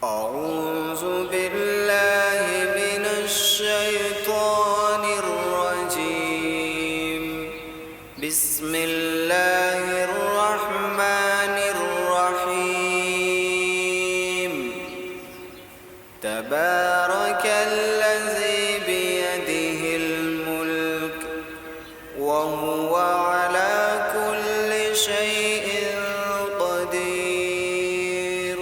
أعوذ بالله من الشيطان الرجيم. بسم الله الرحمن الرحيم. تبارك الذي بيده الملك وهو على كل شيء قدير.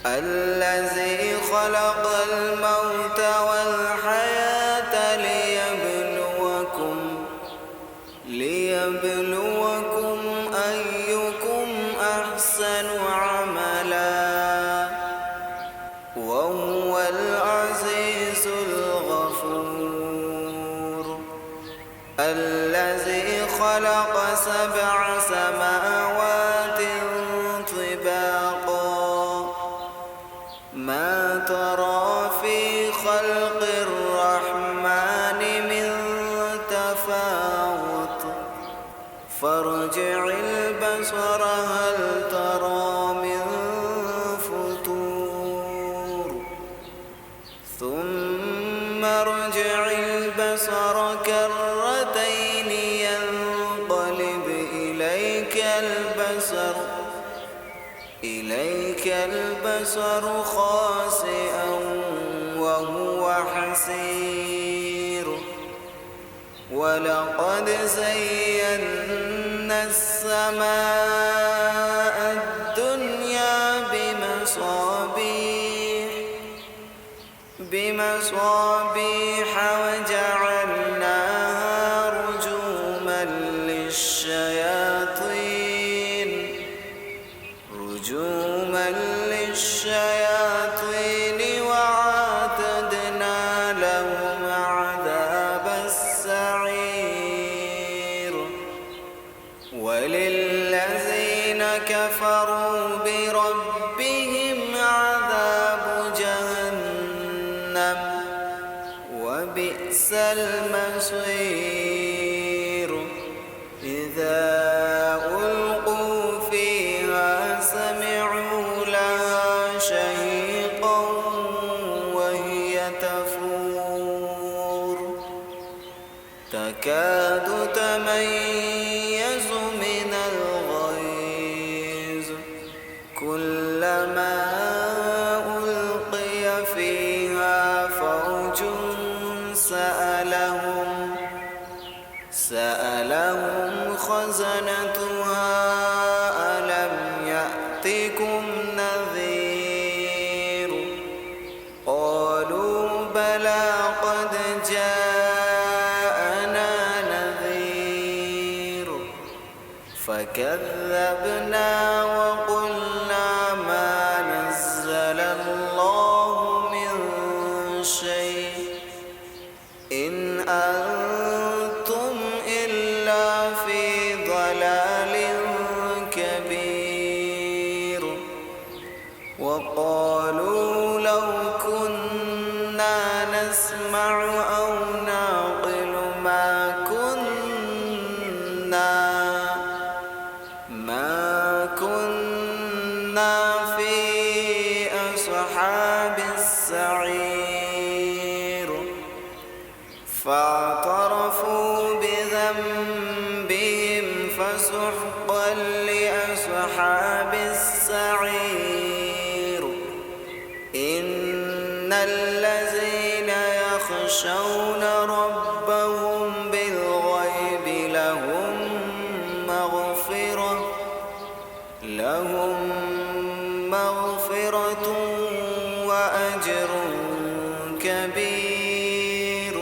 الذي خلق الموت والحياة ليبلوكم أيكم أحسن عملا وهو العزيز الغفور. الذي خلق 7 سماوات طباقا ما ترى في خلق الرحمن من تفاوت فارجع البصر هل ترى من فطور ثم ارجع البصر كرتين ينقلب إليك البصر خاسئا وهو حسير. ولقد زينا السماء الدنيا بمصابيح وجعلناها رجوما للشياطين وأعتدنا لهم عذاب السعير. وللذين كفروا بربهم عذاب جهنم وبئس المصير. إذا ألقوا فيها سمعوا لها شهيقا وهي تفور تكاد تميز من الغيظ كلما ألقي فيها فوج سألهم خزنتها ألم يأتكم نذير قالوا بلى قد جاءنا نذير فكذبنا وقلنا ما نزل الله من شيء إن أنتم إلا في ضلال كبير. وقالوا لو كنا نسمع أو نعقل ما كنا في أصحاب السعير. فاعترفوا بذنبهم فسحقا لأصحاب السعير. إن الذين يخشون ربهم بالغيب لهم مغفرة وأجر كبير.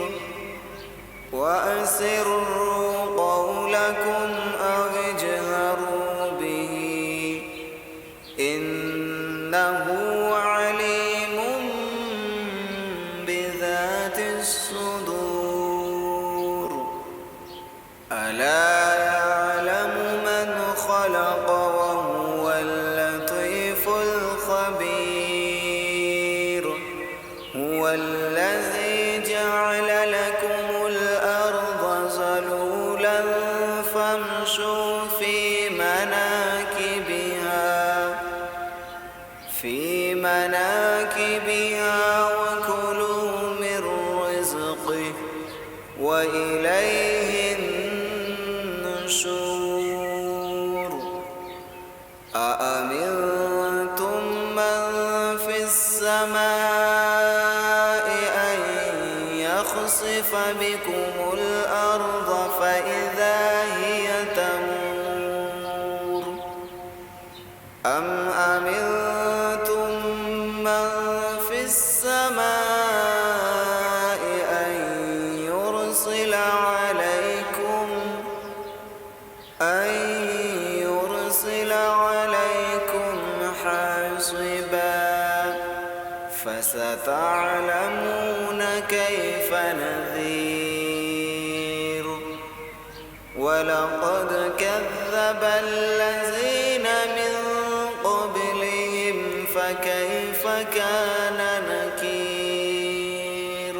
وأسروا قولكم أو اجهروا به إنه عليم بذات الصدور. ألا يعلم من خلق وهو اللطيف الخبير. هو الذي جعل لكم الأرض ذلولا فامشوا في مناكبها في مناكبها وكلوا من رزقه وإليه النشور أأمنتم من في السماء أن يخسف بكم الأرض فإذا هي تمور أم أمنتم من في السماء أن يرسل عليكم حاصبا فستعلمون كيف نذير ولقد كذب الذين من قبلهم فكيف كان نكير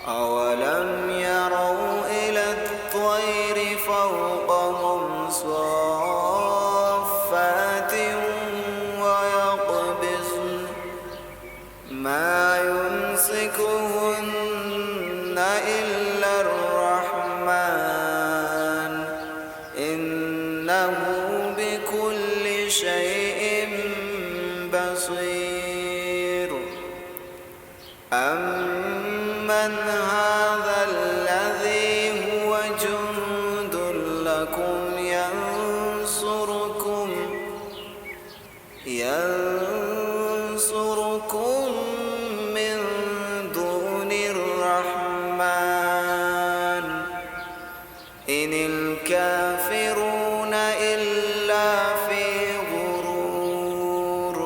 أولم يروا إلى الطير فوقهم صافات ويقبضن ما يمسكهن إلا الرحمن إنه بكل شيء بصير أمن هذا الذي هو جند لكم ينصركم من دون الرحمن إن الكافرون إلا في غرور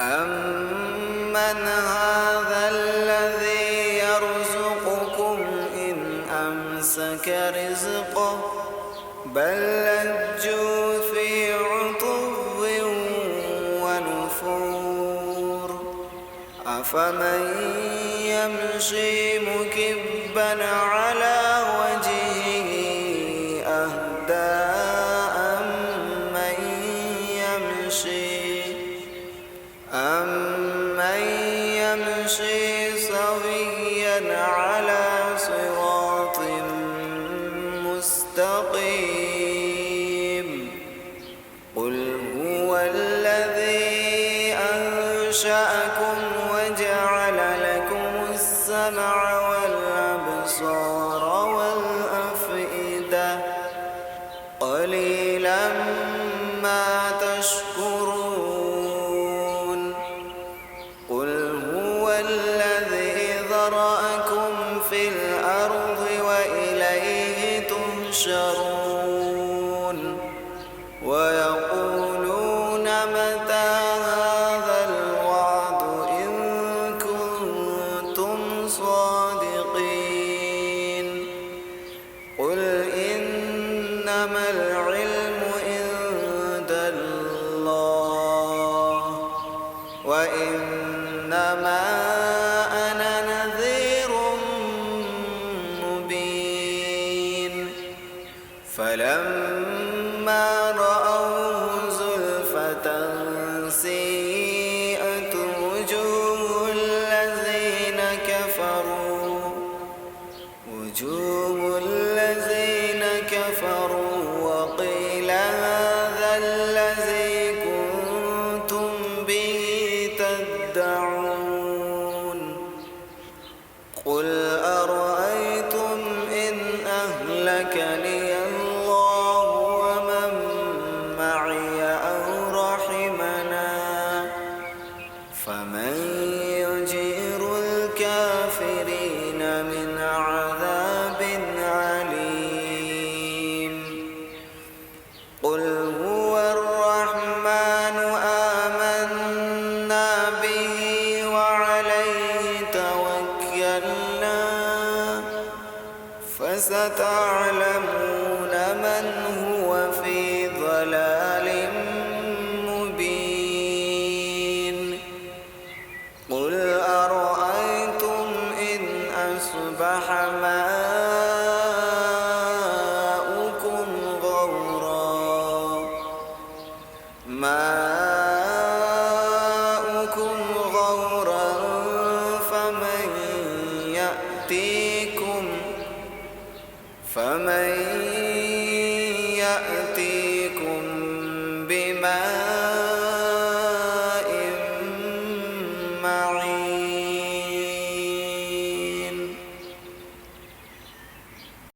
أمن هذا الذي يرزقكم إن أمسك رزقه بل لجوا في عتو ونفور أفمن يمشي مكبا على وجهه أهدى أمن يمشي سويا على صراط مستقيم قل هو الذي أنشأكم وجعل لكم السمع والأبصار والأفئدة قليلا ما تشكرون قل هو الذي ذرأكم في الأرض وإليه تحشرون ويقولون متى هذا الوعد إن كنتم صادقين قل إنما العلم عند الله وإنما أنا نذير مبين فلما رأوه زلفة سيئت وجوه الذين كفروا وقيل هذا الذي كنتم به تدعون قل أرأيتم إن أهلكني الله ومن معي أو رحمنا فمن يجير الكافرين من عذاب عليم قل هو الرحمن آمنا به وعليه توكلنا فستعلمون من هو في ضلال مبين قل أرأيتم إن يأتيكم بماء معين.